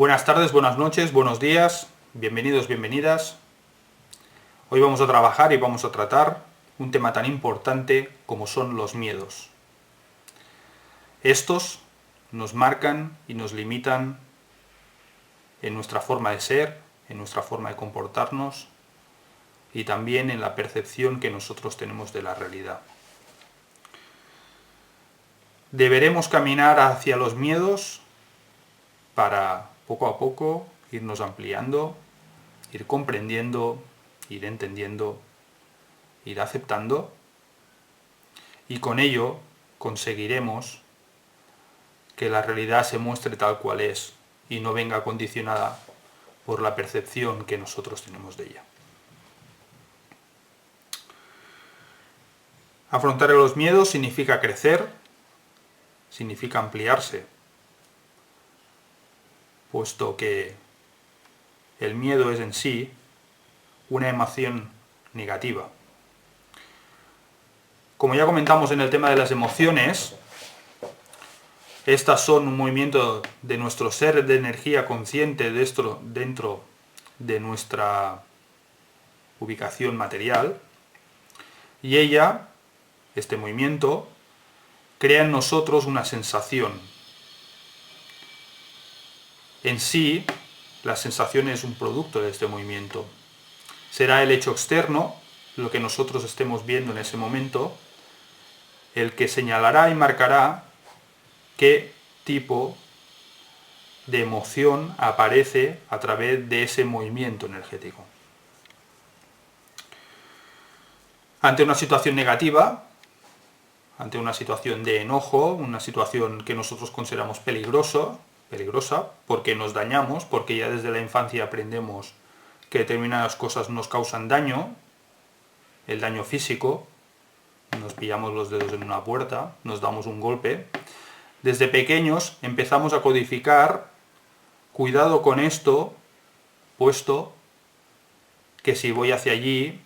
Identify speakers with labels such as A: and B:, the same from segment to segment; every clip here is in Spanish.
A: Buenas tardes, buenas noches, buenos días, bienvenidos, bienvenidas. Hoy vamos a trabajar y vamos a tratar un tema tan importante como son los miedos. Estos nos marcan y nos limitan en nuestra forma de ser, en nuestra forma de comportarnos y también en la percepción que nosotros tenemos de la realidad. Deberemos caminar hacia los miedos para poco a poco irnos ampliando, ir comprendiendo, ir entendiendo, ir aceptando, y con ello conseguiremos que la realidad se muestre tal cual es y no venga condicionada por la percepción que nosotros tenemos de ella. Afrontar los miedos significa crecer, significa ampliarse, puesto que el miedo es en sí una emoción negativa. Como ya comentamos en el tema de las emociones, estas son un movimiento de nuestro ser de energía consciente dentro de nuestra ubicación material, y este movimiento, crea en nosotros una sensación. En sí, la sensación es un producto de este movimiento. Será el hecho externo, lo que nosotros estemos viendo en ese momento, el que señalará y marcará qué tipo de emoción aparece a través de ese movimiento energético. Ante una situación negativa, ante una situación de enojo, una situación que nosotros consideramos peligrosa, porque nos dañamos, porque ya desde la infancia aprendemos que determinadas cosas nos causan daño, el daño físico, nos pillamos los dedos en una puerta, nos damos un golpe. Desde pequeños empezamos a codificar, cuidado con esto, puesto que si voy hacia allí,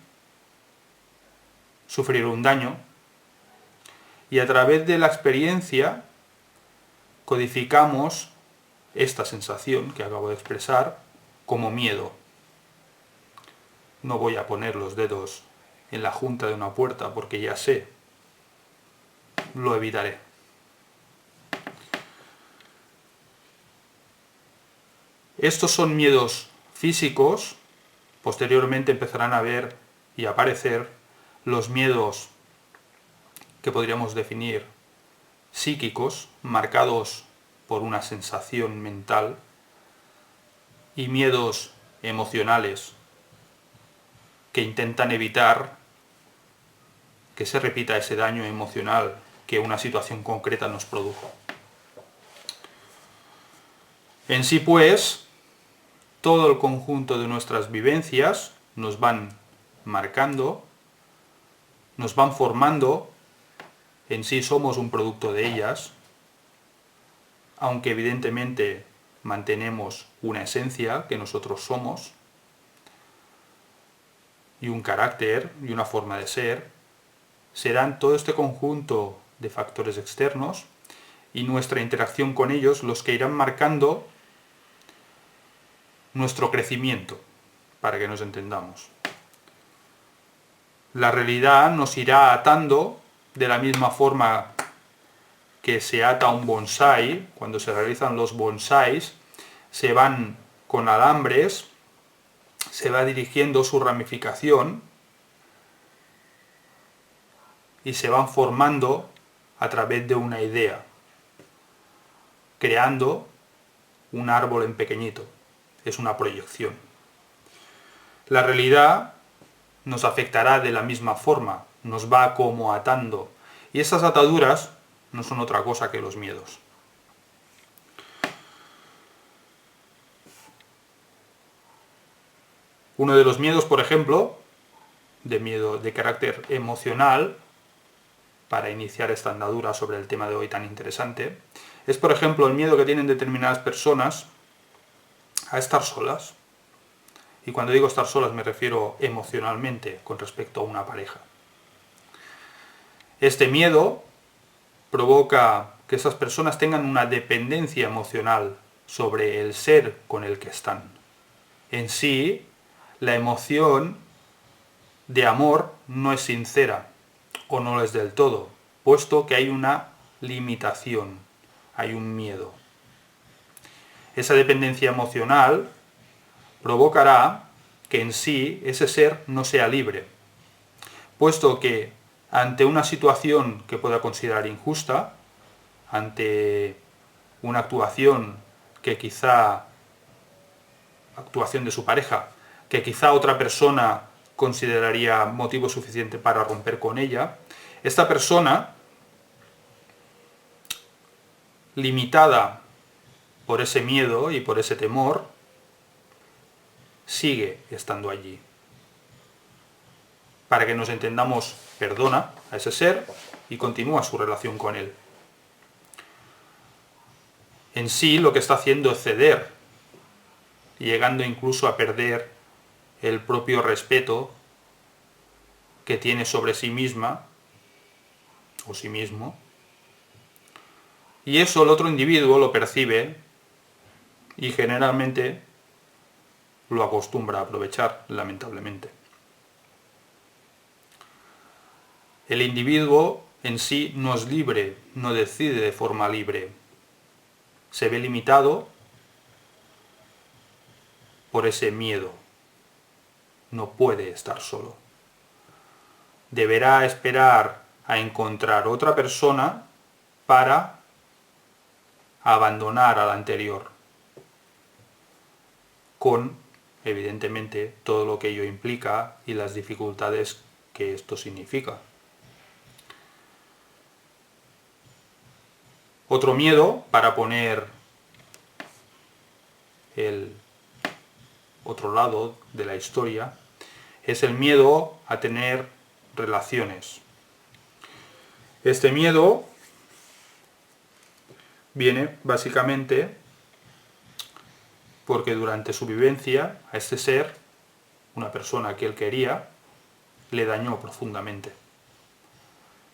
A: sufriré un daño. Y a través de la experiencia codificamos esta sensación que acabo de expresar como miedo. No voy a poner los dedos en la junta de una puerta porque ya sé, lo evitaré. Estos son miedos físicos. Posteriormente empezarán a ver y a aparecer los miedos que podríamos definir psíquicos, marcados por una sensación mental, y miedos emocionales que intentan evitar que se repita ese daño emocional que una situación concreta nos produjo. En sí, pues, todo el conjunto de nuestras vivencias nos van marcando, nos van formando, en sí somos un producto de ellas, aunque evidentemente mantenemos una esencia que nosotros somos, y un carácter y una forma de ser. Serán todo este conjunto de factores externos y nuestra interacción con ellos los que irán marcando nuestro crecimiento, para que nos entendamos. La realidad nos irá atando de la misma forma que se ata un bonsái. Cuando se realizan los bonsáis, se van con alambres, se va dirigiendo su ramificación y se van formando a través de una idea, creando un árbol en pequeñito. Es una proyección. La realidad nos afectará de la misma forma, nos va como atando, y esas ataduras no son otra cosa que los miedos. Uno de los miedos, por ejemplo, miedo de carácter emocional, para iniciar esta andadura sobre el tema de hoy tan interesante, es, por ejemplo, el miedo que tienen determinadas personas a estar solas. Y cuando digo estar solas me refiero emocionalmente con respecto a una pareja. Este miedo provoca que esas personas tengan una dependencia emocional sobre el ser con el que están. En sí, la emoción de amor no es sincera, o no lo es del todo, puesto que hay una limitación, hay un miedo. Esa dependencia emocional provocará que en sí ese ser no sea libre, puesto que ante una situación que pueda considerar injusta, ante una actuación de su pareja, que quizá otra persona consideraría motivo suficiente para romper con ella, esta persona, limitada por ese miedo y por ese temor, sigue estando allí. Para que nos entendamos, perdona a ese ser y continúa su relación con él. En sí lo que está haciendo es ceder, llegando incluso a perder el propio respeto que tiene sobre sí misma o sí mismo. Y eso el otro individuo lo percibe y generalmente lo acostumbra a aprovechar, lamentablemente. El individuo en sí no es libre, no decide de forma libre. Se ve limitado por ese miedo. No puede estar solo. Deberá esperar a encontrar otra persona para abandonar a la anterior, con, evidentemente, todo lo que ello implica y las dificultades que esto significa. Otro miedo, para poner el otro lado de la historia, es el miedo a tener relaciones. Este miedo viene básicamente porque durante su vivencia a este ser, una persona que él quería, le dañó profundamente.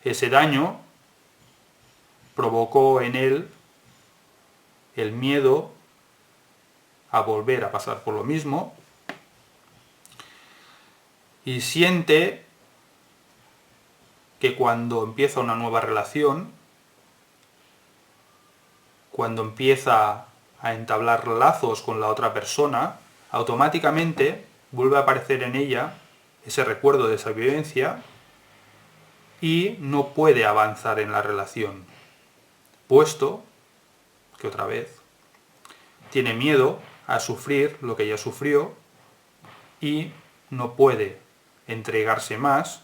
A: Ese daño provocó en él el miedo a volver a pasar por lo mismo y siente que cuando empieza una nueva relación, cuando empieza a entablar lazos con la otra persona, automáticamente vuelve a aparecer en ella ese recuerdo de esa vivencia y no puede avanzar en la relación, puesto que otra vez tiene miedo a sufrir lo que ya sufrió y no puede entregarse más,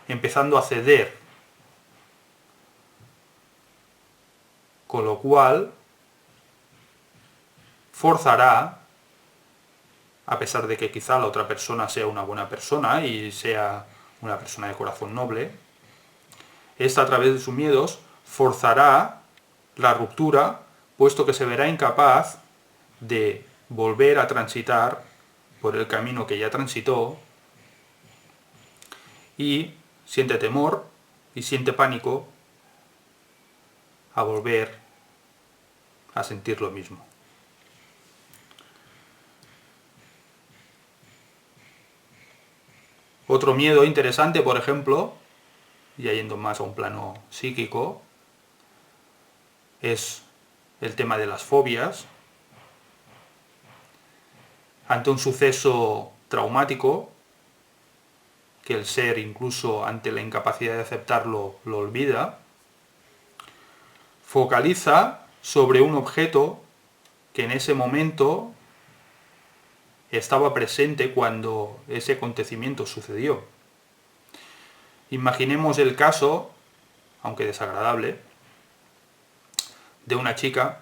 A: empezando a ceder, con lo cual forzará, a pesar de que quizá la otra persona sea una buena persona y sea una persona de corazón noble, esta, a través de sus miedos, forzará la ruptura, puesto que se verá incapaz de volver a transitar por el camino que ya transitó y siente temor y siente pánico a volver a sentir lo mismo. Otro miedo interesante, por ejemplo, ya yendo más a un plano psíquico, es el tema de las fobias. Ante un suceso traumático, que el ser incluso ante la incapacidad de aceptarlo lo olvida, focaliza sobre un objeto que en ese momento estaba presente cuando ese acontecimiento sucedió. Imaginemos el caso, aunque desagradable, de una chica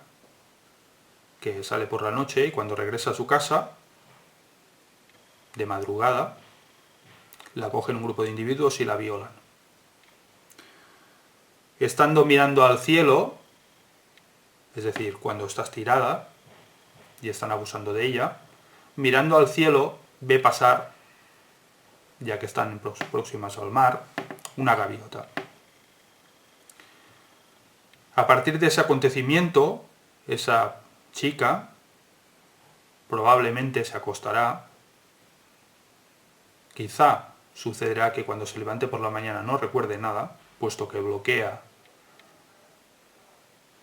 A: que sale por la noche y cuando regresa a su casa, de madrugada, la cogen un grupo de individuos y la violan. Estando mirando al cielo, es decir, cuando estás tirada y están abusando de ella, mirando al cielo ve pasar, ya que están próximas al mar, una gaviota. A partir de ese acontecimiento, esa chica probablemente se acostará, quizá sucederá que cuando se levante por la mañana no recuerde nada, puesto que bloquea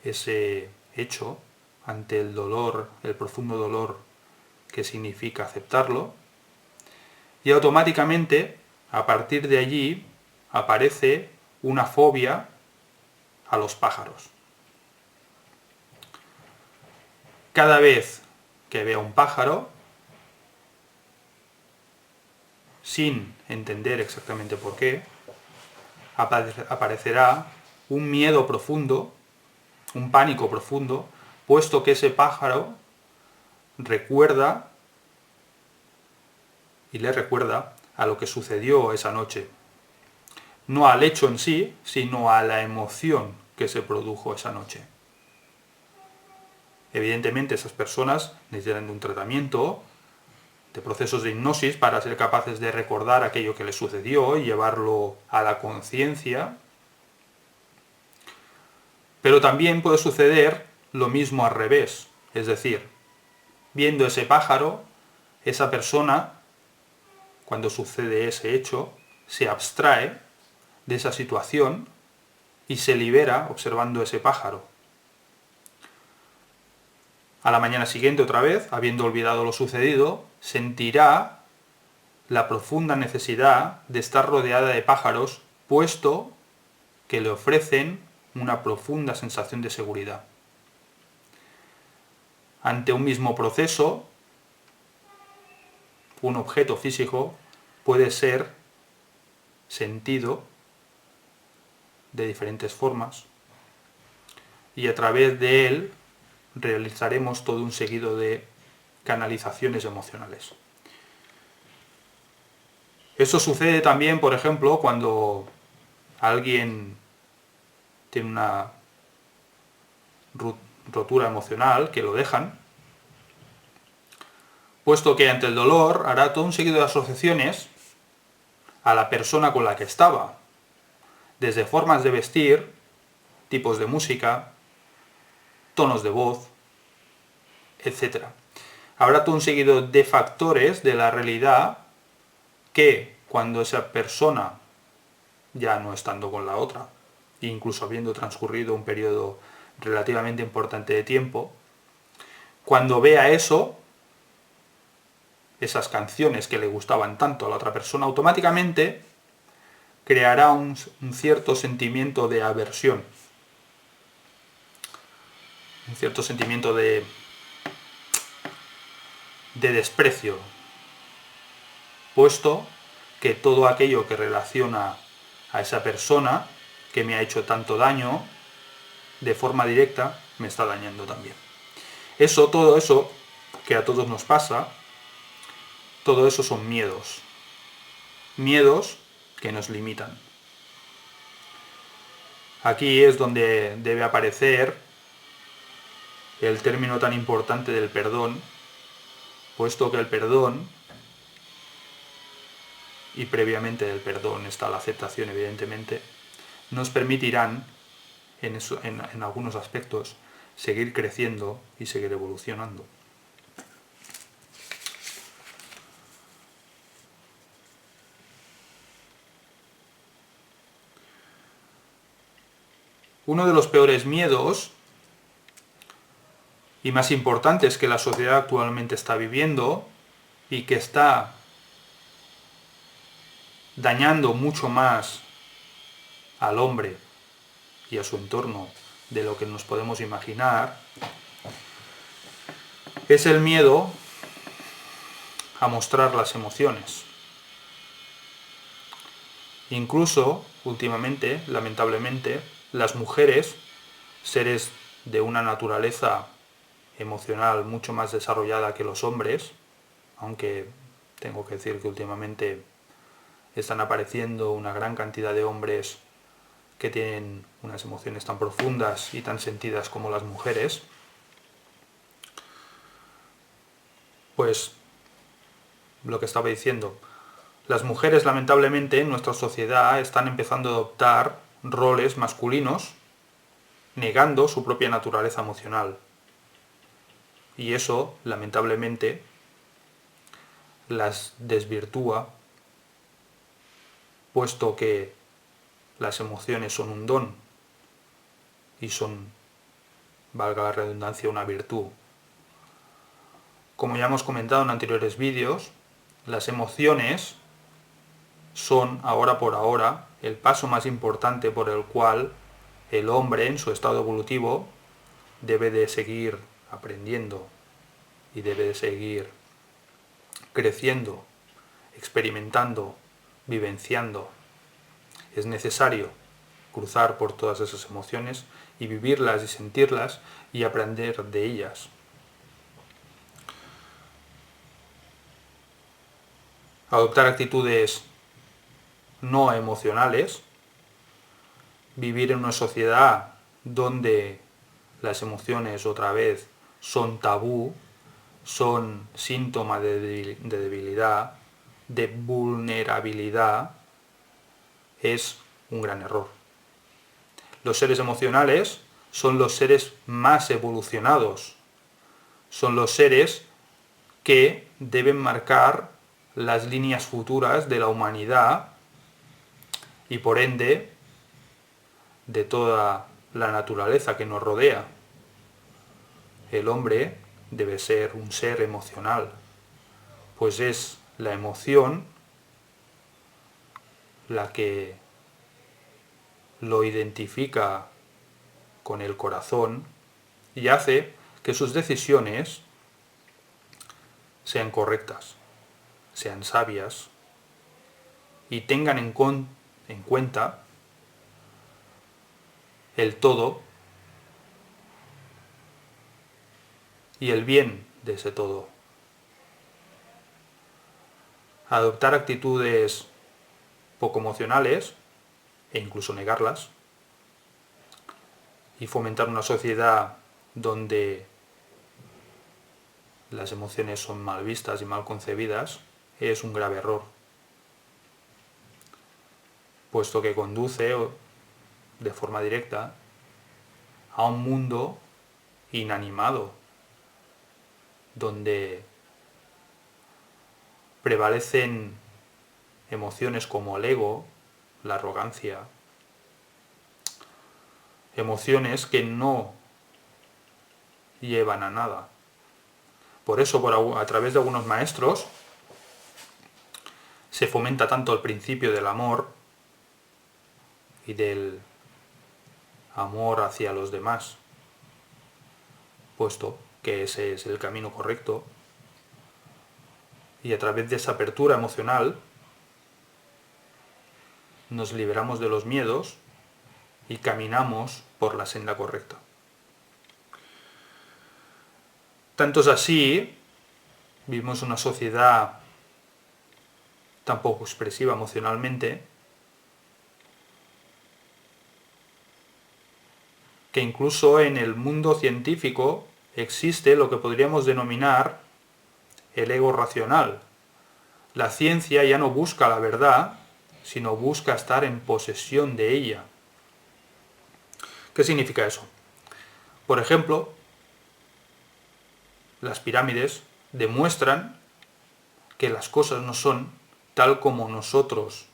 A: ese hecho ante el dolor, el profundo dolor que significa aceptarlo, y automáticamente, a partir de allí, aparece una fobia a los pájaros. Cada vez que vea un pájaro, sin entender exactamente por qué, aparecerá un miedo profundo, un pánico profundo, puesto que ese pájaro recuerda y le recuerda a lo que sucedió esa noche. No al hecho en sí, sino a la emoción que se produjo esa noche. Evidentemente esas personas necesitan de un tratamiento, de procesos de hipnosis para ser capaces de recordar aquello que les sucedió y llevarlo a la conciencia. Pero también puede suceder lo mismo al revés, es decir, viendo ese pájaro, esa persona, cuando sucede ese hecho, se abstrae de esa situación y se libera observando ese pájaro. A la mañana siguiente otra vez, habiendo olvidado lo sucedido, sentirá la profunda necesidad de estar rodeada de pájaros, puesto que le ofrecen una profunda sensación de seguridad. Ante un mismo proceso, un objeto físico puede ser sentido de diferentes formas y a través de él realizaremos todo un seguido de canalizaciones emocionales. Eso sucede también, por ejemplo, cuando alguien tiene una rotura emocional, que lo dejan, puesto que ante el dolor hará todo un seguido de asociaciones a la persona con la que estaba, desde formas de vestir, tipos de música, tonos de voz, etc. Habrá todo un seguido de factores de la realidad que cuando esa persona, ya no estando con la otra, incluso habiendo transcurrido un periodo relativamente importante de tiempo, cuando vea eso, esas canciones que le gustaban tanto a la otra persona, automáticamente creará un cierto sentimiento de aversión, un cierto sentimiento de desprecio, puesto que todo aquello que relaciona a esa persona que me ha hecho tanto daño, de forma directa, me está dañando también. Todo eso que a todos nos pasa, todo eso son miedos. Miedos que nos limitan. Aquí es donde debe aparecer el término tan importante del perdón, puesto que el perdón, y previamente del perdón está la aceptación evidentemente, nos permitirán en algunos aspectos seguir creciendo y seguir evolucionando. Uno de los peores miedos y más importantes que la sociedad actualmente está viviendo y que está dañando mucho más al hombre y a su entorno de lo que nos podemos imaginar, es el miedo a mostrar las emociones. Incluso, últimamente, lamentablemente, las mujeres, seres de una naturaleza emocional mucho más desarrollada que los hombres, aunque tengo que decir que últimamente están apareciendo una gran cantidad de hombres que tienen unas emociones tan profundas y tan sentidas como las mujeres, pues lo que estaba diciendo, las mujeres lamentablemente en nuestra sociedad están empezando a adoptar roles masculinos, negando su propia naturaleza emocional. Y eso, lamentablemente, las desvirtúa, puesto que las emociones son un don y son, valga la redundancia, una virtud. Como ya hemos comentado en anteriores vídeos, las emociones son, ahora por ahora, el paso más importante por el cual el hombre, en su estado evolutivo, debe de seguir aprendiendo y debe de seguir creciendo, experimentando, vivenciando. Es necesario cruzar por todas esas emociones y vivirlas y sentirlas y aprender de ellas. Adoptar actitudes no emocionales, vivir en una sociedad donde las emociones otra vez son tabú, son síntoma de debilidad, de vulnerabilidad, es un gran error. Los seres emocionales son los seres más evolucionados, son los seres que deben marcar las líneas futuras de la humanidad y por ende de toda la naturaleza que nos rodea. El hombre debe ser un ser emocional, pues es la emoción la que lo identifica con el corazón y hace que sus decisiones sean correctas, sean sabias y tengan en cuenta el todo y el bien de ese todo. Adoptar actitudes poco emocionales e incluso negarlas y fomentar una sociedad donde las emociones son mal vistas y mal concebidas es un grave error, puesto que conduce de forma directa a un mundo inanimado, donde prevalecen emociones como el ego, la arrogancia, emociones que no llevan a nada. Por eso, a través de algunos maestros, se fomenta tanto el principio del amor y del amor hacia los demás, puesto que ese es el camino correcto, y a través de esa apertura emocional nos liberamos de los miedos y caminamos por la senda correcta. Tanto es así, vivimos una sociedad tan poco expresiva emocionalmente, que incluso en el mundo científico existe lo que podríamos denominar el ego racional. La ciencia ya no busca la verdad, sino busca estar en posesión de ella. ¿Qué significa eso? Por ejemplo, las pirámides demuestran que las cosas no son tal como nosotros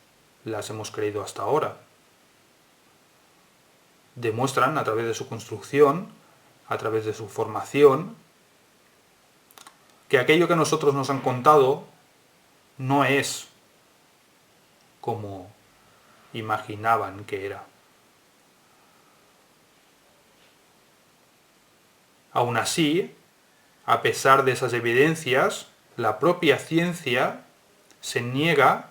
A: las hemos creído hasta ahora. Demuestran a través de su construcción, a través de su formación, que aquello que nosotros nos han contado no es como imaginaban que era. Aún así, a pesar de esas evidencias, la propia ciencia se niega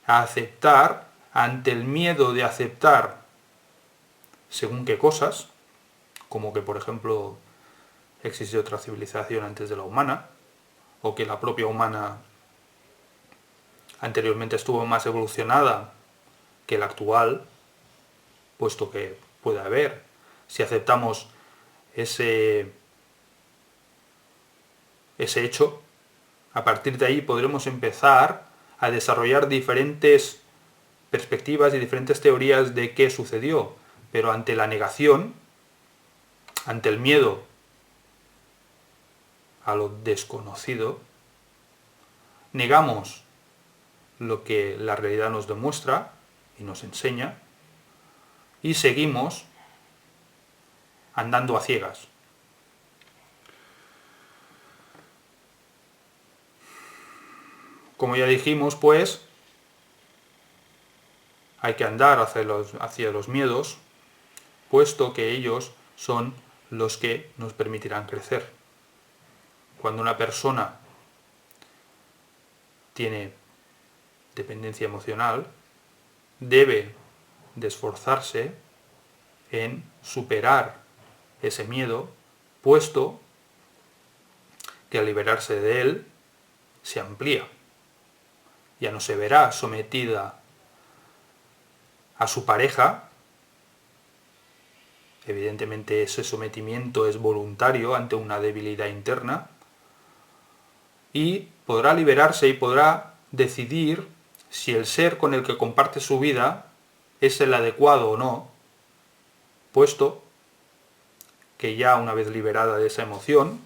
A: a aceptar, ante el miedo de aceptar según qué cosas, como que por ejemplo existe otra civilización antes de la humana, o que la propia humana anteriormente estuvo más evolucionada que la actual, puesto que puede haber. Si aceptamos ese hecho, a partir de ahí podremos empezar a desarrollar diferentes perspectivas y diferentes teorías de qué sucedió, pero ante la negación, ante el miedo a lo desconocido, negamos lo que la realidad nos demuestra y nos enseña, y seguimos andando a ciegas. Como ya dijimos, pues, hay que andar hacia los miedos, puesto que ellos son los que nos permitirán crecer. Cuando una persona tiene dependencia emocional, debe de esforzarse en superar ese miedo, puesto que al liberarse de él se amplía. Ya no se verá sometida a su pareja. Evidentemente ese sometimiento es voluntario ante una debilidad interna, y podrá liberarse y podrá decidir si el ser con el que comparte su vida es el adecuado o no, puesto que ya una vez liberada de esa emoción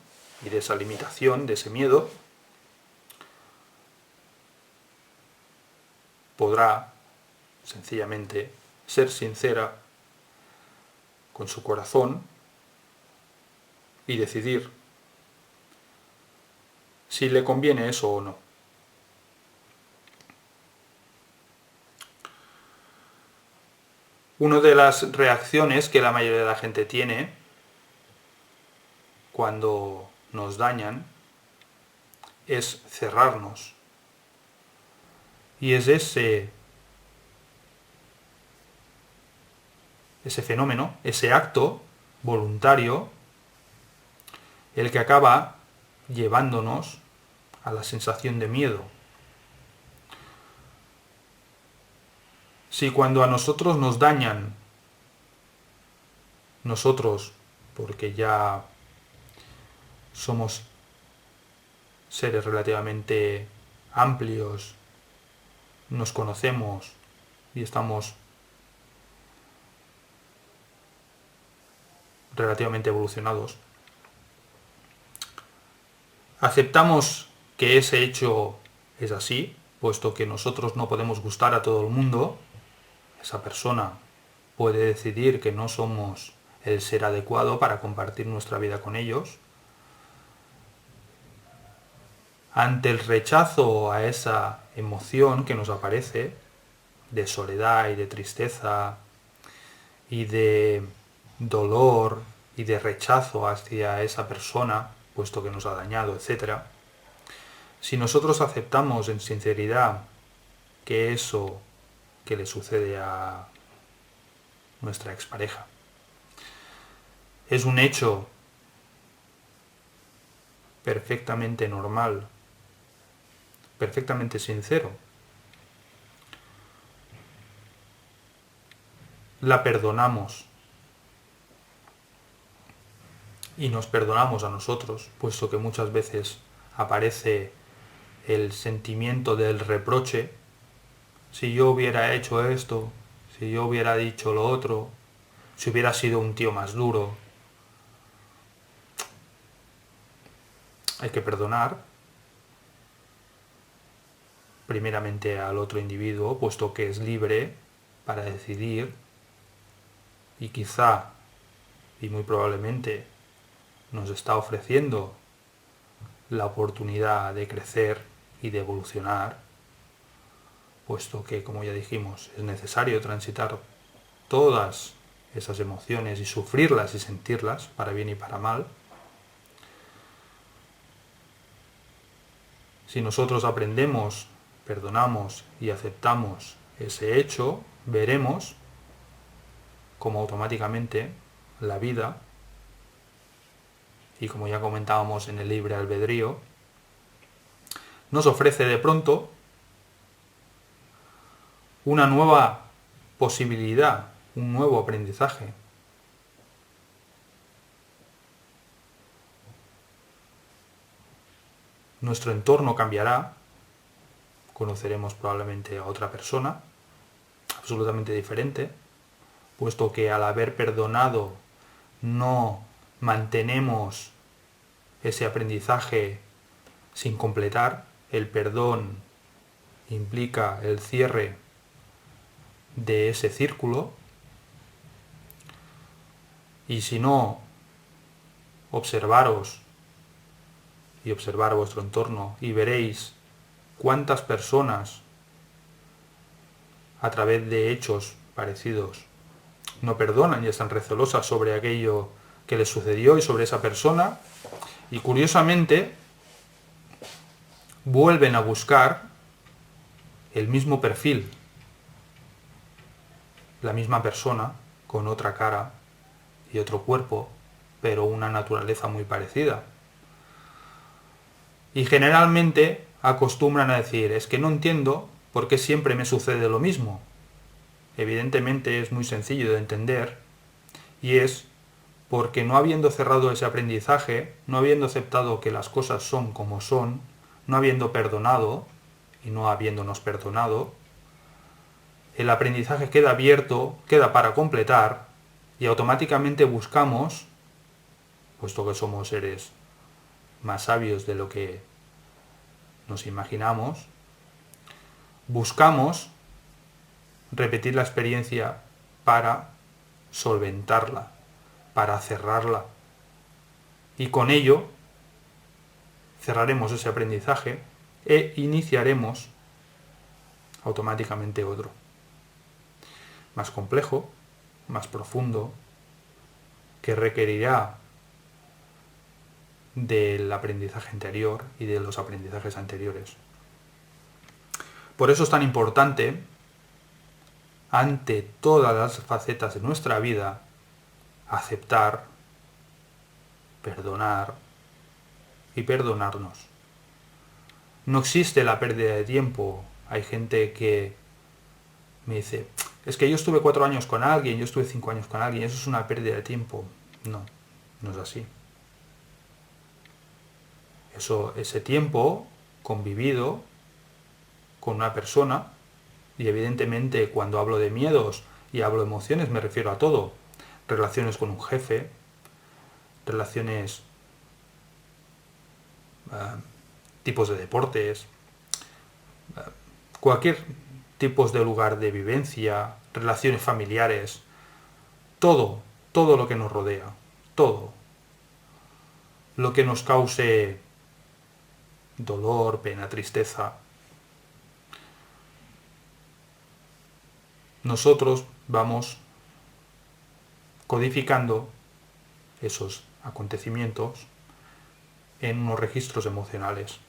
A: y de esa limitación, de ese miedo, podrá sencillamente ser sincera con su corazón y decidir si le conviene eso o no. Una de las reacciones que la mayoría de la gente tiene cuando nos dañan es cerrarnos. Y es ese fenómeno, ese acto voluntario, el que acaba llevándonos a la sensación de miedo. Si cuando a nosotros nos dañan, nosotros, porque ya somos seres relativamente amplios, nos conocemos y estamos relativamente evolucionados, aceptamos que ese hecho es así, puesto que nosotros no podemos gustar a todo el mundo. Esa persona puede decidir que no somos el ser adecuado para compartir nuestra vida con ellos. Ante el rechazo a esa emoción que nos aparece, de soledad y de tristeza y de dolor y de rechazo hacia esa persona, puesto que nos ha dañado, etc., si nosotros aceptamos en sinceridad que eso que le sucede a nuestra expareja es un hecho perfectamente normal, perfectamente sincero, la perdonamos y nos perdonamos a nosotros, puesto que muchas veces aparece el sentimiento del reproche. Si yo hubiera hecho esto, si yo hubiera dicho lo otro, si hubiera sido un tío más duro. Hay que perdonar primeramente al otro individuo, puesto que es libre para decidir, y quizá, y muy probablemente, nos está ofreciendo la oportunidad de crecer y de evolucionar, puesto que, como ya dijimos, es necesario transitar todas esas emociones y sufrirlas y sentirlas, para bien y para mal. Si nosotros aprendemos, perdonamos y aceptamos ese hecho, veremos cómo automáticamente la vida, y como ya comentábamos en el libre albedrío, nos ofrece de pronto una nueva posibilidad, un nuevo aprendizaje. Nuestro entorno cambiará, conoceremos probablemente a otra persona absolutamente diferente, puesto que al haber perdonado no mantenemos ese aprendizaje sin completar. El perdón implica el cierre de ese círculo, y si no, observaros y observar vuestro entorno y veréis cuántas personas a través de hechos parecidos no perdonan y están recelosas sobre aquello que les sucedió y sobre esa persona, y curiosamente vuelven a buscar el mismo perfil, la misma persona con otra cara y otro cuerpo, pero una naturaleza muy parecida. Y generalmente acostumbran a decir, es que no entiendo por qué siempre me sucede lo mismo. Evidentemente es muy sencillo de entender, y es porque no habiendo cerrado ese aprendizaje, no habiendo aceptado que las cosas son como son, no habiendo perdonado y no habiéndonos perdonado, el aprendizaje queda abierto, queda para completar, y automáticamente buscamos, puesto que somos seres más sabios de lo que nos imaginamos, buscamos repetir la experiencia para solventarla, para cerrarla. Y con ello cerraremos ese aprendizaje e iniciaremos automáticamente otro. Más complejo, más profundo, que requerirá del aprendizaje anterior y de los aprendizajes anteriores. Por eso es tan importante, ante todas las facetas de nuestra vida, aceptar, perdonar y perdonarnos. No existe la pérdida de tiempo. Hay gente que me dice, es que yo estuve 4 años con alguien, yo estuve 5 años con alguien, eso es una pérdida de tiempo. No, no es así. Ese tiempo convivido con una persona, y evidentemente cuando hablo de miedos y hablo de emociones me refiero a todo. Relaciones con un jefe, relaciones, tipos de deportes, cualquier tipo de lugar de vivencia, relaciones familiares, todo lo que nos rodea, todo lo que nos cause dolor, pena, tristeza. Nosotros vamos codificando esos acontecimientos en unos registros emocionales.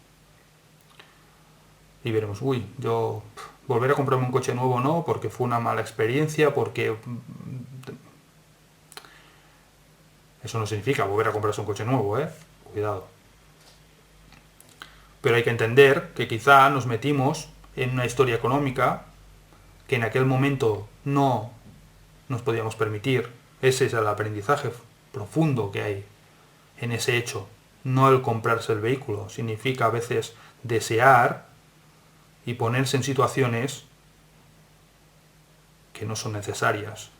A: Y veremos, yo volver a comprarme un coche nuevo no, porque fue una mala experiencia, porque eso no significa volver a comprarse un coche nuevo, cuidado. Pero hay que entender que quizá nos metimos en una historia económica que en aquel momento no nos podíamos permitir. Ese es el aprendizaje profundo que hay en ese hecho. No el comprarse el vehículo. Significa a veces desear y ponerse en situaciones que no son necesarias.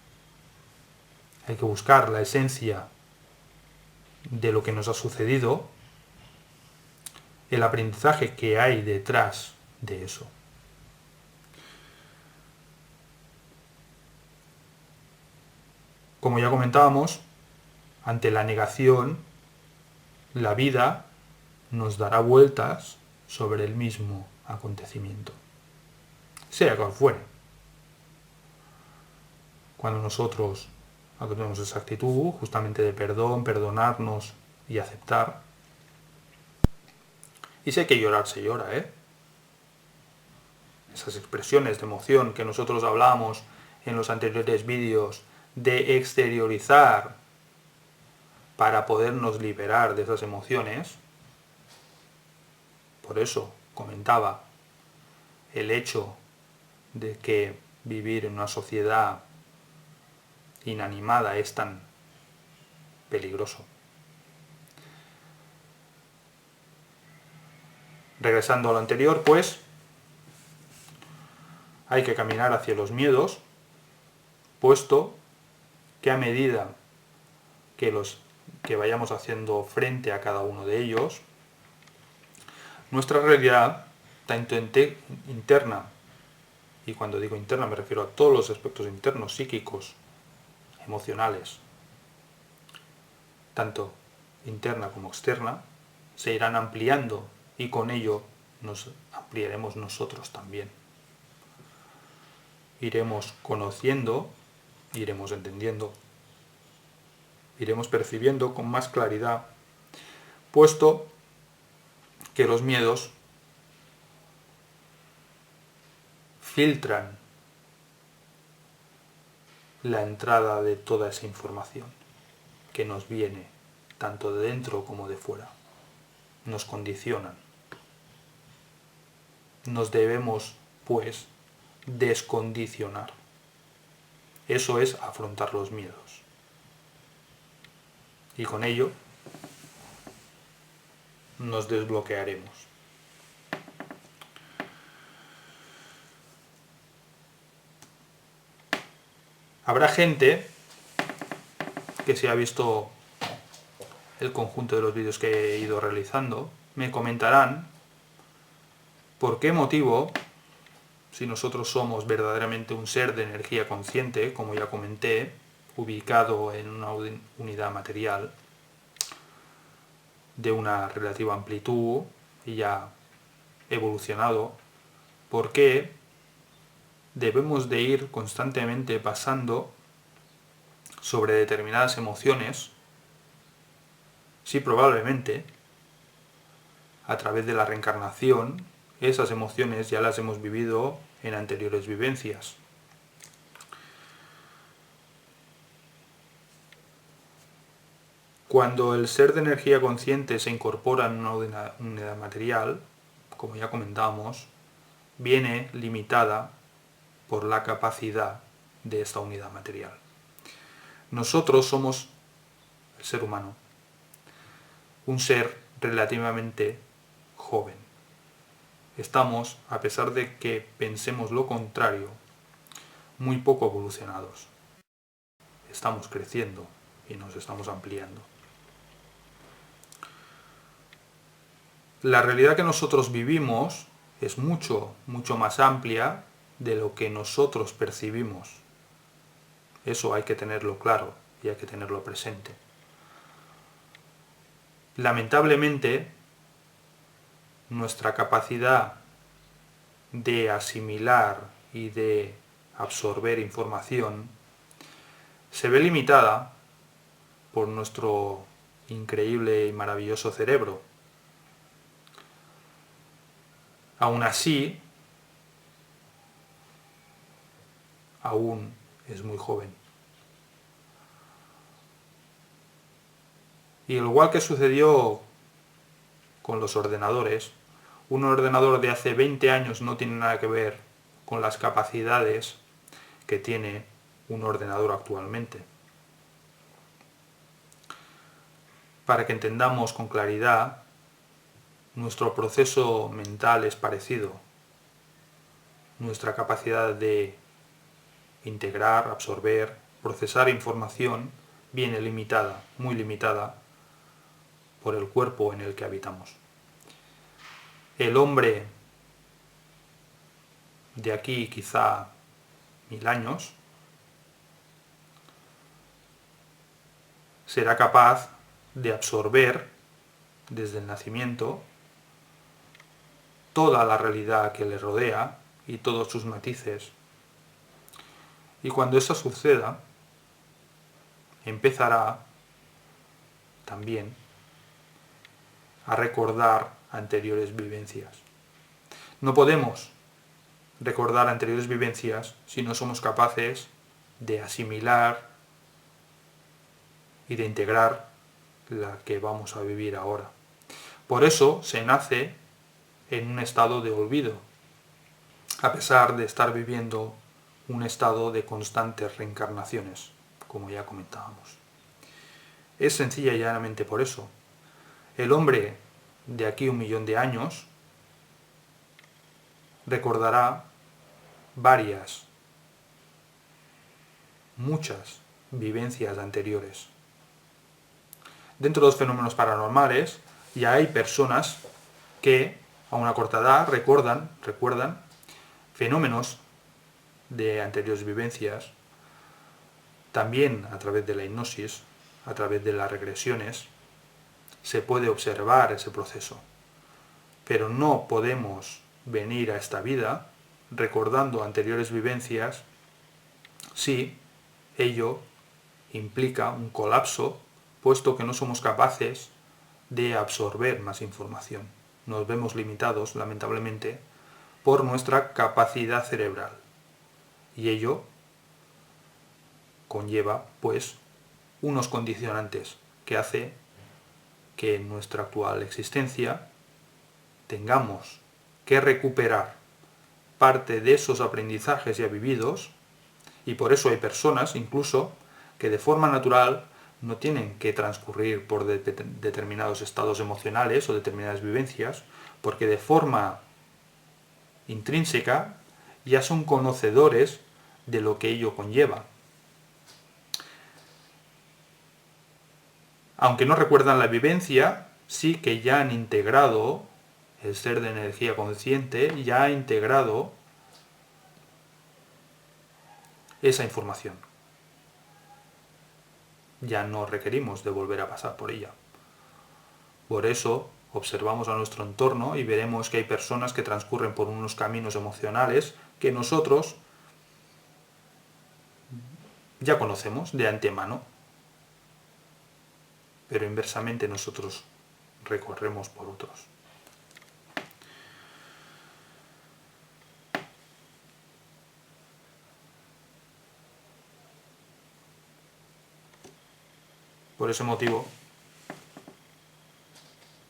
A: Hay que buscar la esencia de lo que nos ha sucedido, el aprendizaje que hay detrás de eso. Como ya comentábamos, ante la negación, la vida nos dará vueltas sobre el mismo acontecimiento, sea cual fuere. Cuando nosotros tenemos esa actitud justamente de perdón, perdonarnos y aceptar, y si hay que llorar, se llora, Esas expresiones de emoción que nosotros hablamos en los anteriores vídeos, de exteriorizar para podernos liberar de esas emociones. Por eso comentaba el hecho de que vivir en una sociedad inanimada es tan peligroso. Regresando a lo anterior, pues, hay que caminar hacia los miedos, puesto que a medida que los que vayamos haciendo frente a cada uno de ellos, nuestra realidad, tanto interna, y cuando digo interna me refiero a todos los aspectos internos, psíquicos, emocionales, tanto interna como externa, se irán ampliando y con ello nos ampliaremos nosotros también. Iremos conociendo, iremos entendiendo, iremos percibiendo con más claridad, puesto que los miedos filtran la entrada de toda esa información que nos viene tanto de dentro como de fuera. Nos condicionan. Nos debemos, pues, descondicionar. Eso es afrontar los miedos. Y con ello nos desbloquearemos. Habrá gente que si ha visto el conjunto de los vídeos que he ido realizando, me comentarán por qué motivo, si nosotros somos verdaderamente un ser de energía consciente, como ya comenté, ubicado en una unidad material de una relativa amplitud y ya evolucionado, por qué debemos de ir constantemente pasando sobre determinadas emociones, si probablemente a través de la reencarnación esas emociones ya las hemos vivido en anteriores vivencias. Cuando el ser de energía consciente se incorpora en una unidad material, como ya comentábamos, viene limitada por la capacidad de esta unidad material. Nosotros somos, el ser humano, un ser relativamente joven. Estamos, a pesar de que pensemos lo contrario, muy poco evolucionados. Estamos creciendo y nos estamos ampliando. La realidad que nosotros vivimos es mucho más amplia de lo que nosotros percibimos. Eso hay que tenerlo claro y hay que tenerlo presente. Lamentablemente, nuestra capacidad de asimilar y de absorber información se ve limitada por nuestro increíble y maravilloso cerebro. Aún así, aún es muy joven. Y al igual que sucedió con los ordenadores, un ordenador de hace 20 años no tiene nada que ver con las capacidades que tiene un ordenador actualmente. Para que entendamos con claridad, nuestro proceso mental es parecido. Nuestra capacidad de integrar, absorber, procesar información viene limitada, muy limitada, por el cuerpo en el que habitamos. El hombre de aquí quizá 1000 años será capaz de absorber desde el nacimiento toda la realidad que le rodea y todos sus matices. Y cuando eso suceda, empezará también a recordar anteriores vivencias. No podemos recordar anteriores vivencias si no somos capaces de asimilar y de integrar la que vamos a vivir ahora. Por eso se nace en un estado de olvido, a pesar de estar viviendo un estado de constantes reencarnaciones, como ya comentábamos. Es sencilla y llanamente por eso. El hombre de aquí 1 millón de años recordará muchas vivencias anteriores. Dentro de los fenómenos paranormales ya hay personas que a una corta edad recuerdan fenómenos de anteriores vivencias, también a través de la hipnosis, a través de las regresiones, se puede observar ese proceso. Pero no podemos venir a esta vida recordando anteriores vivencias si ello implica un colapso, puesto que no somos capaces de absorber más información. Nos vemos limitados, lamentablemente, por nuestra capacidad cerebral. Y ello conlleva, pues, unos condicionantes que hace que en nuestra actual existencia tengamos que recuperar parte de esos aprendizajes ya vividos, y por eso hay personas, incluso, que de forma natural no tienen que transcurrir por determinados estados emocionales o determinadas vivencias, porque de forma intrínseca ya son conocedores de lo que ello conlleva. Aunque no recuerdan la vivencia, sí que ya han integrado, el ser de energía consciente ya ha integrado esa información. Ya no requerimos de volver a pasar por ella. Por eso observamos a nuestro entorno y veremos que hay personas que transcurren por unos caminos emocionales que nosotros ya conocemos de antemano, pero inversamente nosotros recorremos por otros. Por ese motivo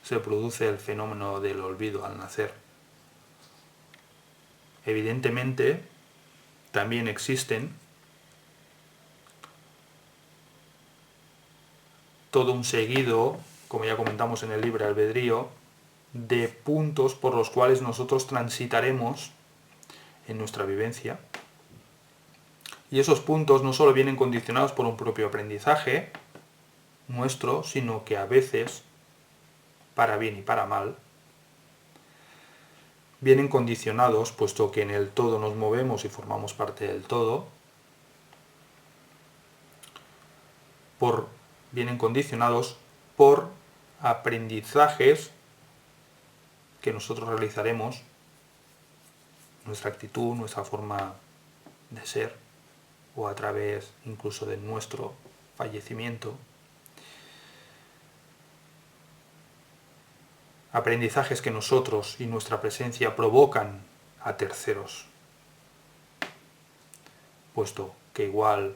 A: se produce el fenómeno del olvido al nacer. Evidentemente, también existen todo un seguido, como ya comentamos en el libre albedrío, de puntos por los cuales nosotros transitaremos en nuestra vivencia. Y esos puntos no solo vienen condicionados por un propio aprendizaje nuestro, sino que a veces, para bien y para mal, vienen condicionados, puesto que en el todo nos movemos y formamos parte del todo, vienen condicionados por aprendizajes que nosotros realizaremos, nuestra actitud, nuestra forma de ser, o a través incluso de nuestro fallecimiento. Aprendizajes que nosotros y nuestra presencia provocan a terceros, puesto que igual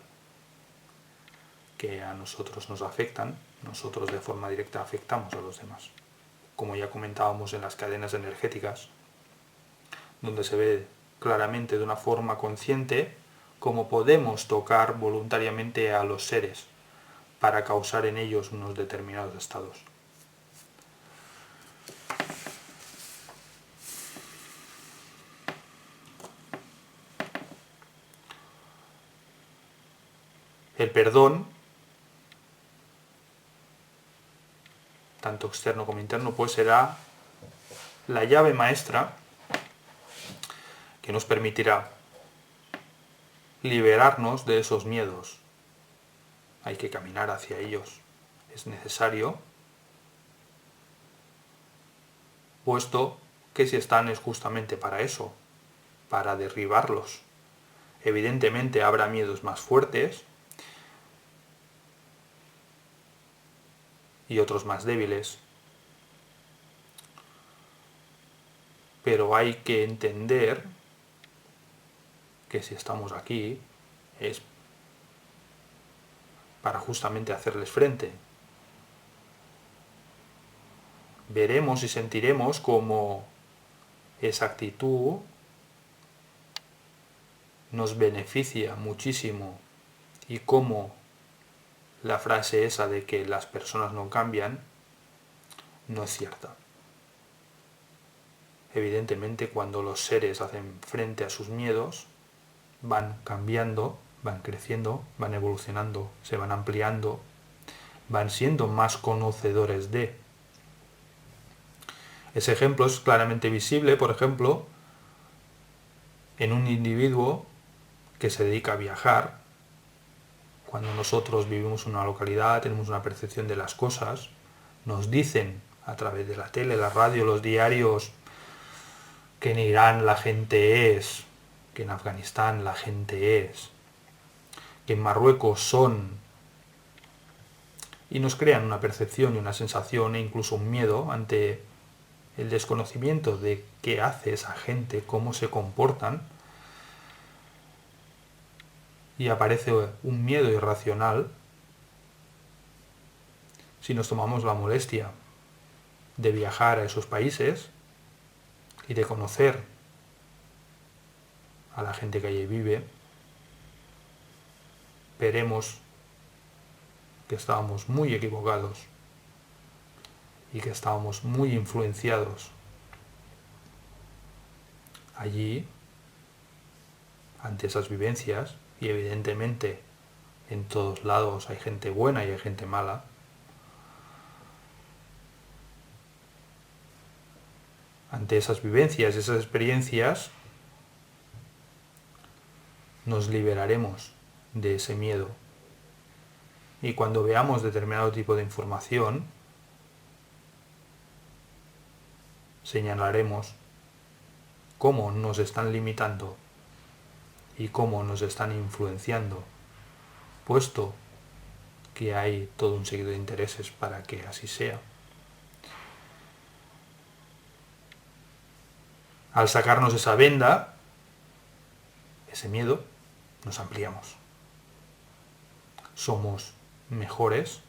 A: que a nosotros nos afectan, nosotros de forma directa afectamos a los demás. Como ya comentábamos en las cadenas energéticas, donde se ve claramente de una forma consciente cómo podemos tocar voluntariamente a los seres para causar en ellos unos determinados estados. El perdón, tanto externo como interno, pues será la llave maestra que nos permitirá liberarnos de esos miedos. Hay que caminar hacia ellos. Es necesario, puesto que si están es justamente para eso, para derribarlos. Evidentemente habrá miedos más fuertes y otros más débiles, pero hay que entender que si estamos aquí es para justamente hacerles frente. Veremos y sentiremos cómo esa actitud nos beneficia muchísimo y cómo la frase esa de que las personas no cambian no es cierta. Evidentemente, cuando los seres hacen frente a sus miedos, van cambiando, van creciendo, van evolucionando, se van ampliando, van siendo más conocedores de. Ese ejemplo es claramente visible, por ejemplo, en un individuo que se dedica a viajar. Cuando nosotros vivimos en una localidad, tenemos una percepción de las cosas, nos dicen a través de la tele, la radio, los diarios, que en Irán la gente es, que en Afganistán la gente es, que en Marruecos son, y nos crean una percepción y una sensación e incluso un miedo ante el desconocimiento de qué hace esa gente, cómo se comportan, y aparece un miedo irracional si nos tomamos la molestia de viajar a esos países y de conocer a la gente que allí vive. Veremos que estábamos muy equivocados y que estábamos muy influenciados. Allí, ante esas vivencias, y evidentemente en todos lados hay gente buena y hay gente mala, ante esas vivencias, esas experiencias, nos liberaremos de ese miedo. Y cuando veamos determinado tipo de información, señalaremos cómo nos están limitando y cómo nos están influenciando, puesto que hay todo un seguido de intereses para que así sea. Al sacarnos esa venda, ese miedo, nos ampliamos. Somos mejores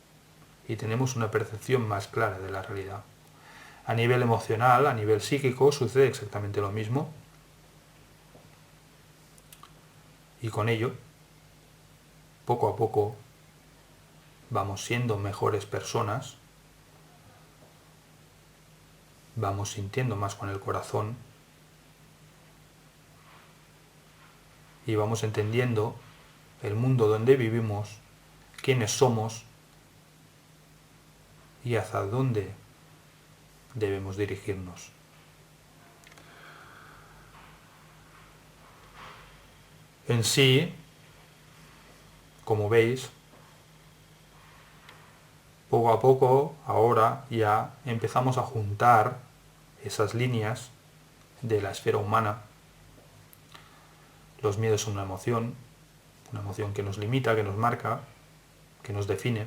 A: y tenemos una percepción más clara de la realidad. A nivel emocional, a nivel psíquico, sucede exactamente lo mismo. Y con ello, poco a poco, vamos siendo mejores personas, vamos sintiendo más con el corazón y vamos entendiendo el mundo donde vivimos, quiénes somos y hacia dónde debemos dirigirnos. En sí, como veis, poco a poco, ahora ya empezamos a juntar esas líneas de la esfera humana. Los miedos son una emoción que nos limita, que nos marca, que nos define.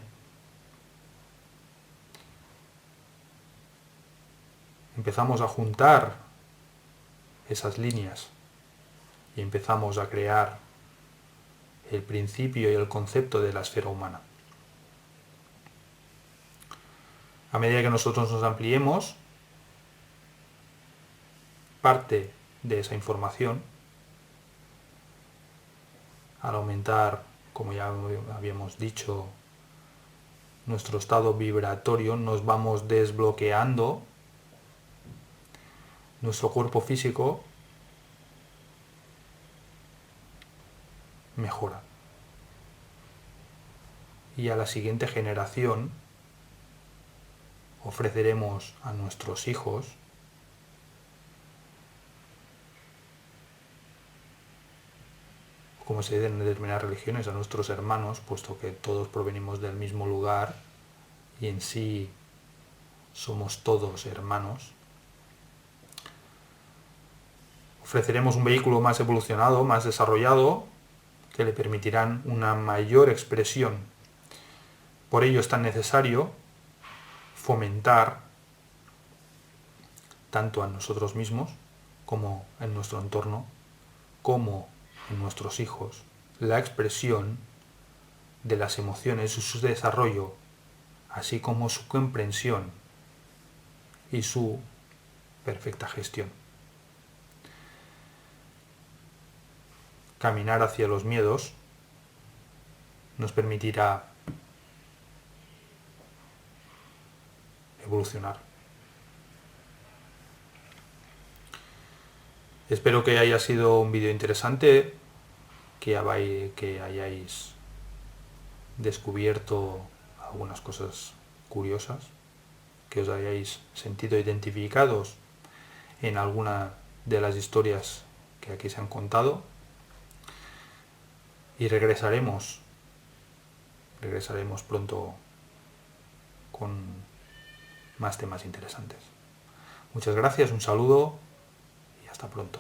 A: Empezamos a juntar esas líneas y empezamos a crear el principio y el concepto de la esfera humana. A medida que nosotros nos ampliemos, parte de esa información, al aumentar, como ya habíamos dicho, nuestro estado vibratorio, nos vamos desbloqueando, nuestro cuerpo físico mejora. Y a la siguiente generación ofreceremos a nuestros hijos como se dice en determinadas religiones, a nuestros hermanos, puesto que todos provenimos del mismo lugar y en sí somos todos hermanos. Ofreceremos un vehículo más evolucionado, más desarrollado, que le permitirán una mayor expresión. Por ello es tan necesario fomentar, tanto a nosotros mismos, como en nuestro entorno, como en nuestros hijos, la expresión de las emociones y su desarrollo, así como su comprensión y su perfecta gestión. Caminar hacia los miedos nos permitirá evolucionar. Espero que haya sido un vídeo interesante, que hayáis descubierto algunas cosas curiosas, que os hayáis sentido identificados en alguna de las historias que aquí se han contado, y regresaremos pronto con más temas interesantes. Muchas gracias, un saludo y hasta pronto.